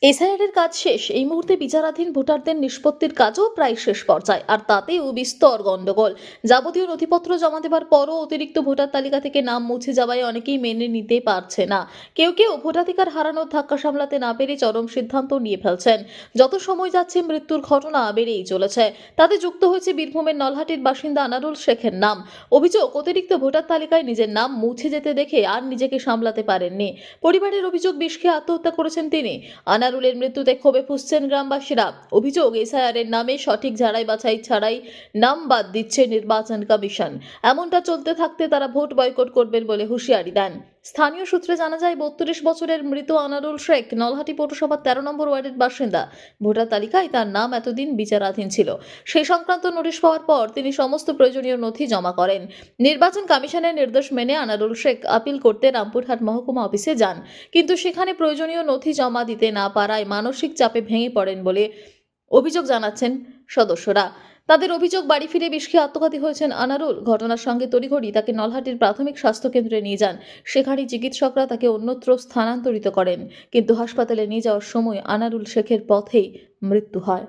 এসআইআরের কাজ শেষ। এই মুহূর্তে বিচারাধীন ভোটারদের নিষ্পত্তির কাজও প্রায় শেষ পর্যায়ে। আর তাতেও বিস্তর গন্ডগোল। যাবতীয় নথিপত্র জমা দেবার পরও অতিরিক্ত ভোটার তালিকা থেকে নাম মুছে যাওয়ায় অনেকেই মেনে নিতে পারছে না। কেউ কেউ ভোটাধিকার হারানোর ধাক্কা সামলাতে না পেরে চরম সিদ্ধান্ত নিয়ে ফেলছেন। যত সময় যাচ্ছে মৃত্যুর ঘটনা বেড়েই চলেছে। তাতে যুক্ত হয়েছে বীরভূমের নলহাটির বাসিন্দা আনারুল শেখের নাম। অভিযোগ, অতিরিক্ত ভোটার তালিকায় নিজের নাম মুছে যেতে দেখে আর নিজেকে সামলাতে পারেননি। পরিবারের অভিযোগ, বিষ খেয়ে আত্মহত্যা করেছেন তিনি। আনারুলের মৃত্যুতে ক্ষোভে ফুঁসছেন গ্রামবাসীরা। অভিযোগ, এসআইআরের নামে সঠিক ঝাড়াই বাছাই ছাড়াই নাম বাদ দিচ্ছে নির্বাচন কমিশন। এমনটা চলতে থাকতে তারা ভোট বয়কট করবেন বলে হুঁশিয়ারি দেন। স্থানীয় সূত্রে জানা যায়, ৩২ বছরের মৃত আনারুল শেখ নলহাটি পৌরসভার ১৩ নম্বর ওয়ার্ডের বাসিন্দা। ভোটার তালিকায় তার নাম এতদিন বিচারাধীন ছিল। সেই সংক্রান্ত নোটিশ পাওয়ার পর তিনি সমস্ত প্রয়োজনীয় নথি জমা করেন। নির্বাচন কমিশনের নির্দেশ মেনে আনারুল শেখ আপিল করতে রামপুরহাট মহকুমা অফিসে যান, কিন্তু সেখানে প্রয়োজনীয় নথি জমা দিতে না পারায় মানসিক চাপে ভেঙে পড়েন বলে অভিযোগ জানাচ্ছেন সদস্যরা। তাদের অভিযোগ, বাড়ি ফিরে বিষ খেয়ে আত্মঘাতী হয়েছেন আনারুল। ঘটনার সঙ্গে তড়িঘড়ি তাকে নলহাটির প্রাথমিক স্বাস্থ্য কেন্দ্রে নিয়ে যান। সেখানে চিকিৎসকরা তাকে অন্যত্র স্থানান্তরিত করেন, কিন্তু হাসপাতালে নিয়ে যাওয়ার সময় আনারুল শেখের পথেই মৃত্যু হয়।